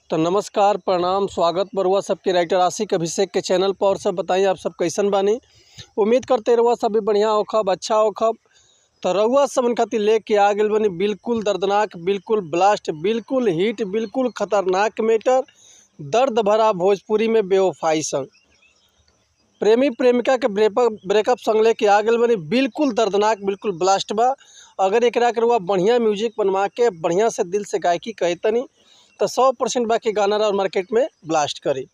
तो नमस्कार, प्रणाम, स्वागत बरुआ सबके राइटर आशिक अभिषेक के चैनल पर। और सब बताइए आप सब कैसन बानी। उम्मीद करते रहुआ सब भी बढ़िया होखब, अच्छा होखब। तो रहुआ सब खातिर लेके आ गए बनी बिल्कुल दर्दनाक, बिल्कुल ब्लास्ट, बिल्कुल हिट, बिल्कुल खतरनाक मैटर, दर्द भरा भोजपुरी में बेवफाई संग। प्रेमी प्रेमिका के ब्रेकअप संग लेके आ गए बनी बिल्कुल दर्दनाक, बिल्कुल ब्लास्ट बा। अगर एकरा के रहुआ बढ़िया म्यूजिक बनवा के बढ़िया से दिल से गायकी कहतनी तो 100% बाकी गाना और मार्केट में ब्लास्ट करी।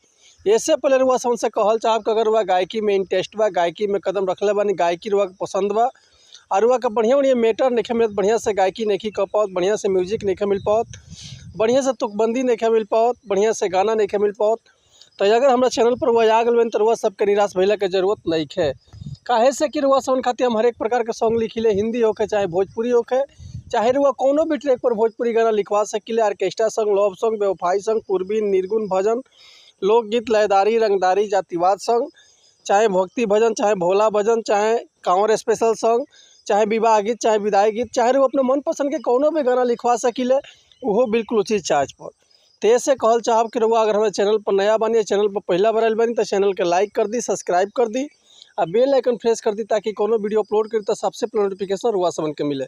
इससे पहले रुआ से कहल चाहब कि अगर रुआ गायकी में इंटरेस्ट बा, गायकी में कदम रखले बानी, गायकी रुआ के पसंद बा और रुआ के बढ़िया बढ़िया मैटर नहीं मिलत, बढ़िया से गायकी नहीं कर पाओत, बढ़िया से म्यूजिक नहीं मिल पाओत, बढ़िया से तुकबंदी नहीं मिल पाओत, बढ़िया से गाना नहीं मिल पाओत, तो अगर हमारा चैनल पर रुआ आ गए तो रुआ सबके निराश भइला के जरूरत नहीं है। काहे से कि रुआ सब खातिर हम हर एक प्रकार के सॉन्ग लिखिले, हिंदी होके चाहे भोजपुरी होके, चाहे रुआ कोनो भी ट्रैक पर भोजपुरी गाना लिखवा सकिले। ऑर्केस्ट्रा सॉन्ग, लव सॉन्ग, बेवफाई सॉन्ग, पूर्वी, निर्गुण भजन, लोकगीत, लयदारी, रंगदारी, जातिवाद सॉन्ग, चाहे भक्ति भजन, चाहे भोला भजन, चाहे कांवर स्पेशल सॉन्ग, चाहे विवाह गीत, चाहे विदाई गीत, चाहे रुआ अपने मनपसंद के कोनो भी गाना लिखवा सकिले, वो बिल्कुल उचित चार्ज पर। तो ऐसे कहल चाहब कि रुआ अगर हमारे चैनल पर नया बनी, चैनल पर पहला बार बनी तो चैनल के लाइक कर दी, सब्सक्राइब कर दी और बेल आइकन प्रेस कर दी ताकि कोनो वीडियो अपलोड करी तो सबसे पहले नोटिफिकेशन रुआ सबन के मिले।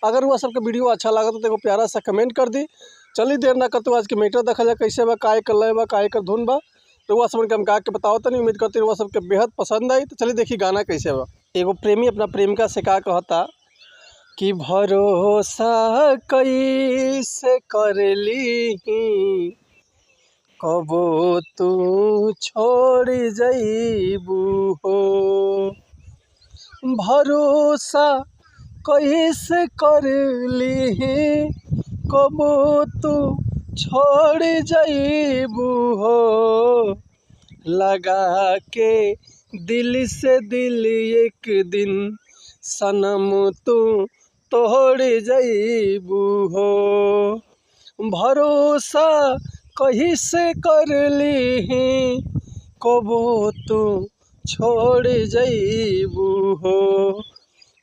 अगर वह सबके वीडियो अच्छा लगा तो देखो प्यारा सा कमेंट कर दी। चलिए देर ना करते आज के मैटर देखा जाए कैसे बा, काय कर लय बा, काय कर धुन बा, तो वह सब हम गा के बताओ तो नहीं। उम्मीद करते वह सबके बेहद पसंद आई। तो चलिए देखिए गाना कैसे बा। एगो प्रेमी अपना प्रेमिका से का कहता कि भरोसा कैसे कर ली कबो तू छोड़ जईबू हो, भरोसा कैसे कर ली कबो तू छोड़ जईबू हो, लगा के दिल से दिल एक दिन सनम तू तोड़ जईबू हो, भरोसा कैसे कर ली कबो तू छोड़ जईबू हो,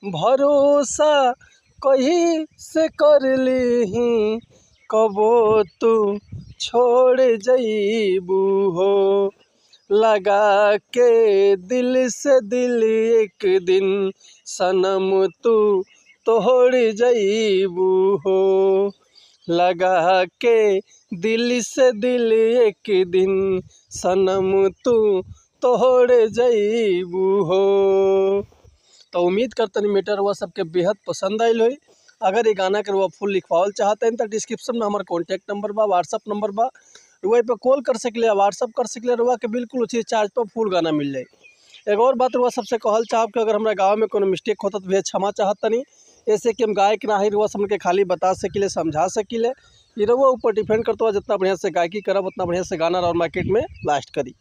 भरोसा कैसे कर ली कबो तू छोड़ जईबू हो, लगा के दिल से दिल एक दिन सनम तू तोड़ जईबू हो, लगा के दिल से दिल एक दिन सनम तू तोड़ जईबू हो। तो उम्मीद करते हैं मैटर हुआ सबके बेहद पसंद आयल हुई। अगर ये गाना के रुआ फुल लिखवाल चाहते हैं तो डिस्क्रिप्शन में हमारा कॉन्टैक्ट नंबर बा, व्हाट्सअप नंबर बा, रुआ पे कॉल कर सकले, व्हाट्सअप कर सकले, रुआ के बिल्कुल उसी चार्ज पर फुल गाना मिल जाए। एक और बात रुआ सबसे कहल चाहब कि अगर हमारे गाँव में कोनो मिस्टेक होता तो भी क्षमा चाहता नहीं, ऐसे कि हम गायक ना ही रुआ सब के खाली बता सकिले, समझा सकिले। ये रुआ ऊपर डिपेंड करता हुआ जितना बढ़िया से गायकी करब उतना बढ़िया से गाना और मार्केट में ब्लास्ट करी।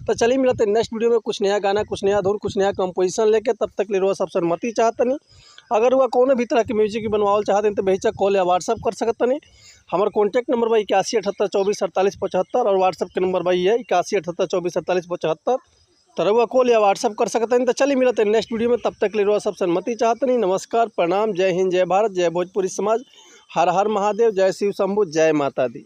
तो चलिए मिलते नेक्स्ट वीडियो में कुछ नया गाना, कुछ नया धुन, कुछ नया कंपोजिशन लेके। तब तक ले रुआ सबसे अनुमति चाहतनी। अगर वह कोनो भी तरह के म्यूजिक बनवाओ चाहते हैं तो बेहिचक कॉल या व्हाट्सअप कर सकतनी। हमारा कॉन्टैक्ट नंबर बा 8178244875 और व्हाट्सअप के नंबर बा है 8178244875। तो रुआ कॉल या व्हाट्सअप कर सकते हैं। तो चलिए मिलते हैं नेक्स्ट वीडियो में, तब तक ले रुआ सबसे अनुमति चाहतनी। नमस्कार, प्रणाम, जय हिंद, जय भारत, जय भोजपुरी समाज, हर हर महादेव, जय शिव शंभु, जय माता दी।